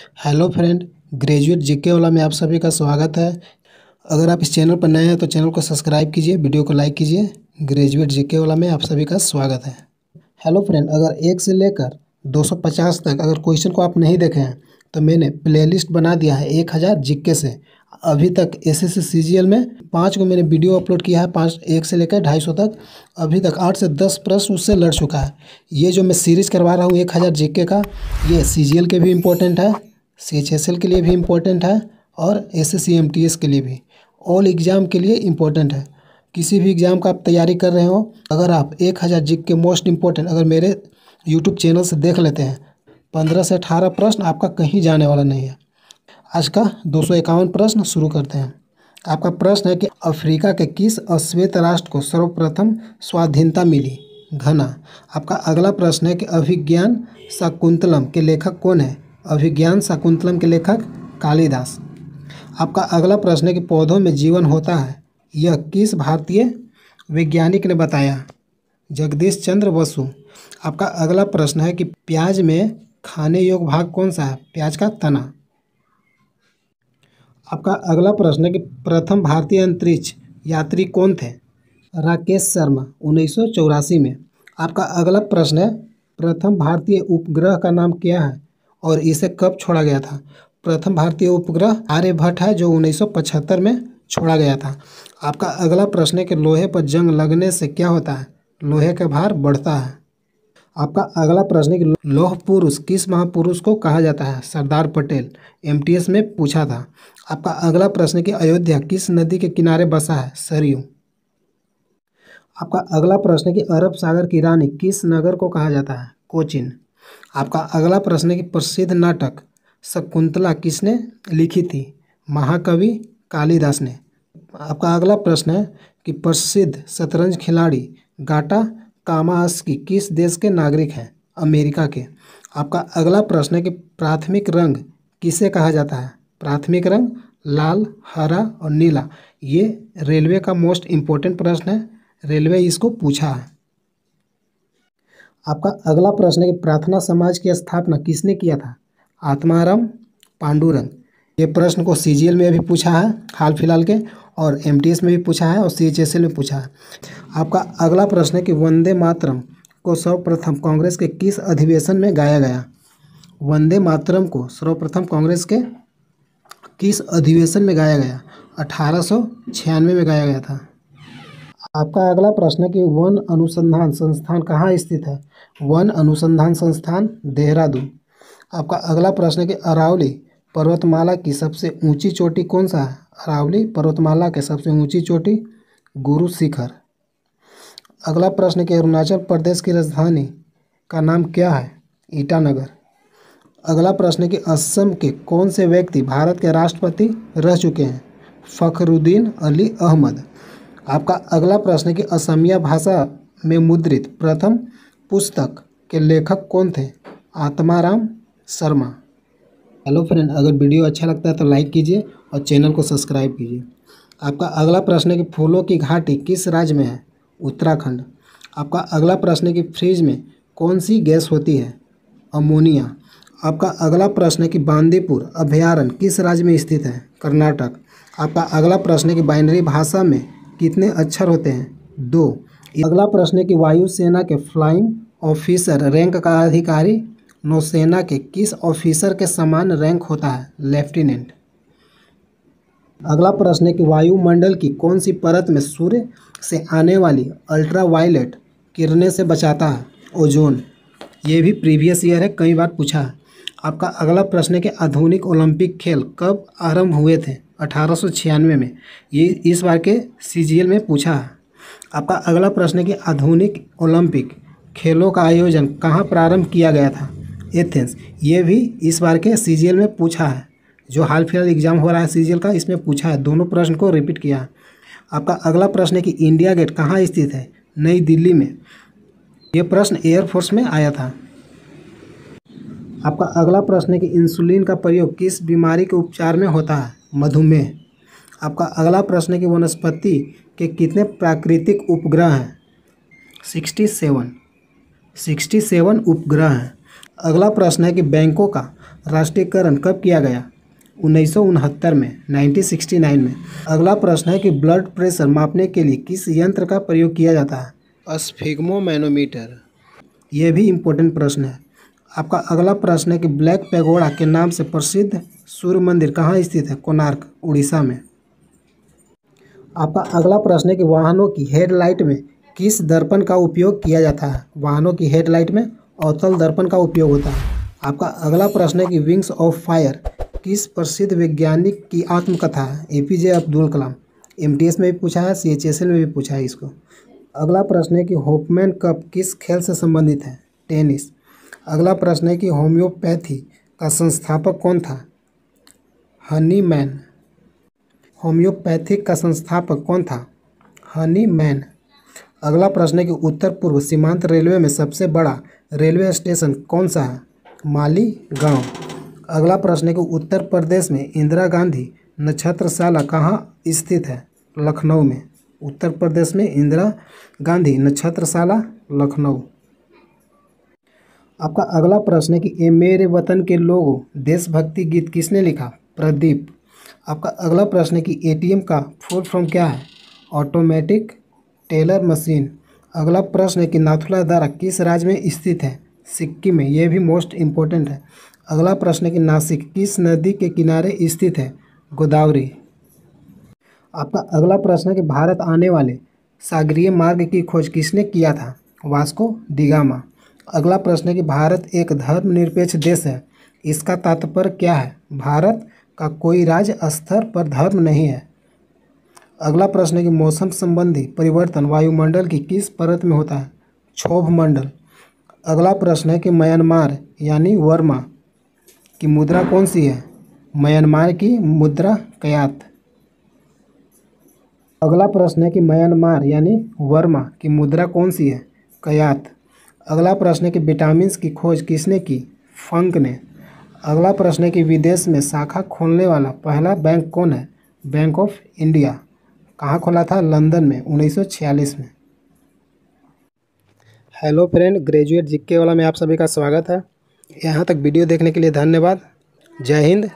Hello friend, graduate GK वाला में आप सभी का स्वागत है। अगर आप इस चैनल पर नए हैं तो चैनल को सब्सक्राइब कीजिए, वीडियो को लाइक कीजिए। ग्रेजुएट जीके वाला में आप सभी का स्वागत है। हेलो फ्रेंड, अगर 1 से लेकर 250 तक अगर क्वेश्चन को आप नहीं देखे हैं तो मैंने प्लेलिस्ट बना दिया है 1000 जीके से। अभी तक एसएससी सीजीएल में 5 को मैंने वीडियो अपलोड किया है, 5 1 से लेकर 250 तक। अभी तक 8 से 10 प्रश्न उससे लड़ चुका है। ये जो मैं सीरीज करवा रहा हूँ 1000 जीके का, ये सीजीएल के भी इम्पोर्टेंट है, सीएचएसएल के लिए भी इम्पोर्टेंट है और एसएससी एमटीएस के लिए भी, ऑल एग्ज़ाम के लिए इम्पोर्टेंट है। किसी भी एग्ज़ाम का आप तैयारी कर रहे हो, अगर आप 1000 जीके मोस्ट इम्पोर्टेंट अगर मेरे यूट्यूब चैनल से देख लेते हैं, 15 से 18 प्रश्न आपका कहीं जाने वाला नहीं है। आज का 251 प्रश्न शुरू करते हैं। आपका प्रश्न है कि अफ्रीका के किस अश्वेत राष्ट्र को सर्वप्रथम स्वाधीनता मिली? घना। आपका अगला प्रश्न है कि अभिज्ञान शाकुंतलम के लेखक कौन है? अभिज्ञान शाकुंतलम के लेखक कालिदास। आपका अगला प्रश्न है कि पौधों में जीवन होता है, यह किस भारतीय वैज्ञानिक ने बताया? जगदीश चंद्र बसु। आपका अगला प्रश्न है कि प्याज में खाने योग्य भाग कौन सा है? प्याज का तना। आपका अगला प्रश्न है कि प्रथम भारतीय अंतरिक्ष यात्री कौन थे? राकेश शर्मा, 1984 में। आपका अगला प्रश्न है प्रथम भारतीय उपग्रह का नाम क्या है और इसे कब छोड़ा गया था? प्रथम भारतीय उपग्रह आर्यभट्ट है, जो 1975 में छोड़ा गया था। आपका अगला प्रश्न है कि लोहे पर जंग लगने से क्या होता है? लोहे का भार बढ़ता है। आपका अगला प्रश्न है कि लौह पुरुष किस महापुरुष को कहा जाता है? सरदार पटेल, एमटीएस में पूछा था। आपका अगला प्रश्न है कि अयोध्या किस नदी के किनारे बसा है? सरयू। आपका अगला प्रश्न है कि अरब सागर की रानी किस नगर को कहा जाता है? कोचिन। आपका अगला प्रश्न है कि प्रसिद्ध नाटक शकुंतला किसने लिखी थी? महाकवि कालिदास ने। आपका अगला प्रश्न है कि प्रसिद्ध शतरंज खिलाड़ी गाटा कामास्की किस देश के नागरिक हैं? अमेरिका के। आपका अगला प्रश्न है कि प्राथमिक रंग किसे कहा जाता है? प्राथमिक रंग लाल, हरा और नीला। ये रेलवे का मोस्ट इम्पोर्टेंट प्रश्न है, रेलवे इसको पूछा है। आपका अगला प्रश्न है कि प्रार्थना समाज की स्थापना किसने किया था? आत्माराम पांडुरंग। ये प्रश्न को सीजीएल में भी पूछा है हाल फिलहाल के, और एमटीएस में भी पूछा है और सीएचएसएल में पूछा है। आपका अगला प्रश्न है कि वंदे मातरम को सर्वप्रथम कांग्रेस के किस अधिवेशन में गाया गया? वंदे मातरम को सर्वप्रथम कांग्रेस के किस अधिवेशन में गाया गया? 1896 में गाया गया था। आपका अगला प्रश्न है कि वन अनुसंधान संस्थान कहाँ स्थित है? वन अनुसंधान संस्थान देहरादून। आपका अगला प्रश्न है कि अरावली पर्वतमाला की सबसे ऊंची चोटी कौन सा है? अरावली पर्वतमाला के सबसे ऊंची चोटी गुरु शिखर। अगला प्रश्न है कि अरुणाचल प्रदेश की राजधानी का नाम क्या है? ईटानगर। अगला प्रश्न है कि असम के कौन से व्यक्ति भारत के राष्ट्रपति रह चुके हैं? फखरुद्दीन अली अहमद। आपका अगला प्रश्न है कि असमिया भाषा में मुद्रित प्रथम पुस्तक के लेखक कौन थे? आत्माराम शर्मा। हेलो फ्रेंड, अगर वीडियो अच्छा लगता है तो लाइक कीजिए और चैनल को सब्सक्राइब कीजिए। आपका अगला प्रश्न है कि फूलों की घाटी किस राज्य में है? उत्तराखंड। आपका अगला प्रश्न है कि फ्रिज में कौन सी गैस होती है? अमोनिया। आपका अगला प्रश्न है कि बांदीपुर अभयारण्य किस राज्य में स्थित है? कर्नाटक। आपका अगला प्रश्न है कि बाइनरी भाषा में कितने अक्षर होते हैं? 2। अगला प्रश्न है कि वायुसेना के फ्लाइंग ऑफिसर रैंक का अधिकारी नौसेना के किस ऑफिसर के समान रैंक होता है? लेफ्टिनेंट। अगला प्रश्न है कि वायुमंडल की कौन सी परत में सूर्य से आने वाली अल्ट्रावायलेट किरणें से बचाता है? ओजोन। ये भी प्रीवियस ईयर है, कई बार पूछा है। आपका अगला प्रश्न है कि आधुनिक ओलंपिक खेल कब आरंभ हुए थे? 1896 में। ये इस बार के सीजीएल में पूछा है। आपका अगला प्रश्न है कि आधुनिक ओलंपिक खेलों का आयोजन कहाँ प्रारंभ किया गया था? एथेंस। ये भी इस बार के सीजीएल में पूछा है, जो हाल फिलहाल एग्जाम हो रहा है सीजीएल का, इसमें पूछा है, दोनों प्रश्न को रिपीट किया है। आपका अगला प्रश्न है कि इंडिया गेट कहाँ स्थित है? नई दिल्ली में। ये प्रश्न एयरफोर्स में आया था। आपका अगला प्रश्न है कि इंसुलिन का प्रयोग किस बीमारी के उपचार में होता है? मधुमेह। आपका अगला प्रश्न है कि वनस्पति के कितने प्राकृतिक उपग्रह हैं? 67 उपग्रह हैं। अगला प्रश्न है कि बैंकों का राष्ट्रीयकरण कब किया गया? 1969 में, 1969 में। अगला प्रश्न है कि ब्लड प्रेशर मापने के लिए किस यंत्र का प्रयोग किया जाता है? स्फिग्मोमैनोमीटर। यह भी इम्पोर्टेंट प्रश्न है। आपका अगला प्रश्न है कि ब्लैक पैगोडा के नाम से प्रसिद्ध सूर्य मंदिर कहाँ स्थित है? कोणार्क, उड़ीसा में। आपका अगला प्रश्न है कि वाहनों की हेडलाइट में किस दर्पण का उपयोग किया जाता है? वाहनों की हेडलाइट में अवतल दर्पण का उपयोग होता है। आपका अगला प्रश्न है कि विंग्स ऑफ फायर किस प्रसिद्ध वैज्ञानिक की आत्मकथा है? एपीजे अब्दुल कलाम। एमटीएस में भी पूछा है, सीएचएसएल में भी पूछा है इसको। अगला प्रश्न है कि होफमैन कप किस खेल से संबंधित है? टेनिस। अगला प्रश्न है कि होम्योपैथी का संस्थापक कौन था? हनीमैन। होम्योपैथिक का संस्थापक कौन था? हनीमैन। अगला प्रश्न है कि उत्तर पूर्व सीमांत रेलवे में सबसे बड़ा रेलवे स्टेशन कौन सा है? मालीगांव। अगला प्रश्न है कि उत्तर प्रदेश में इंदिरा गांधी नक्षत्रशाला कहाँ स्थित है? लखनऊ में। उत्तर प्रदेश में इंदिरा गांधी नक्षत्रशाला, लखनऊ। आपका अगला प्रश्न है कि ए मेरे वतन के लोगों देशभक्ति गीत किसने लिखा? प्रदीप। आपका अगला प्रश्न है कि एटीएम का फुल फॉर्म क्या है? Automatic teller machine. अगला प्रश्न है कि नाथुला दर्रा किस राज्य में स्थित है? सिक्किम में। यह भी मोस्ट इम्पोर्टेंट है। अगला प्रश्न है कि नासिक किस नदी के किनारे स्थित है? गोदावरी। आपका अगला प्रश्न है कि भारत आने वाले सागरीय मार्ग की खोज किसने किया था? Vasco D gamma. अगला प्रश्न है कि भारत एक धर्मनिरपेक्ष देश है, इसका तात्पर्य क्या है? भारत का कोई राज्य स्तर पर धर्म नहीं है। अगला प्रश्न है कि मौसम संबंधी परिवर्तन वायुमंडल की किस परत में होता है? क्षोभ मंडल। अगला प्रश्न है कि म्यांमार यानी वर्मा की मुद्रा कौन सी है? म्यांमार की मुद्रा कयात। अगला प्रश्न है कि म्यांमार यानी वर्मा की मुद्रा कौन सी है? कयात। अगला प्रश्न है कि विटामिन की खोज किसने की? फंक ने। अगला प्रश्न है कि विदेश में शाखा खोलने वाला पहला बैंक कौन है? Bank of India. कहाँ खोला था? लंदन में, 1946 में। हेलो फ्रेंड, ग्रेजुएट जीके वाला में आप सभी का स्वागत है। यहाँ तक वीडियो देखने के लिए धन्यवाद। जय हिंद।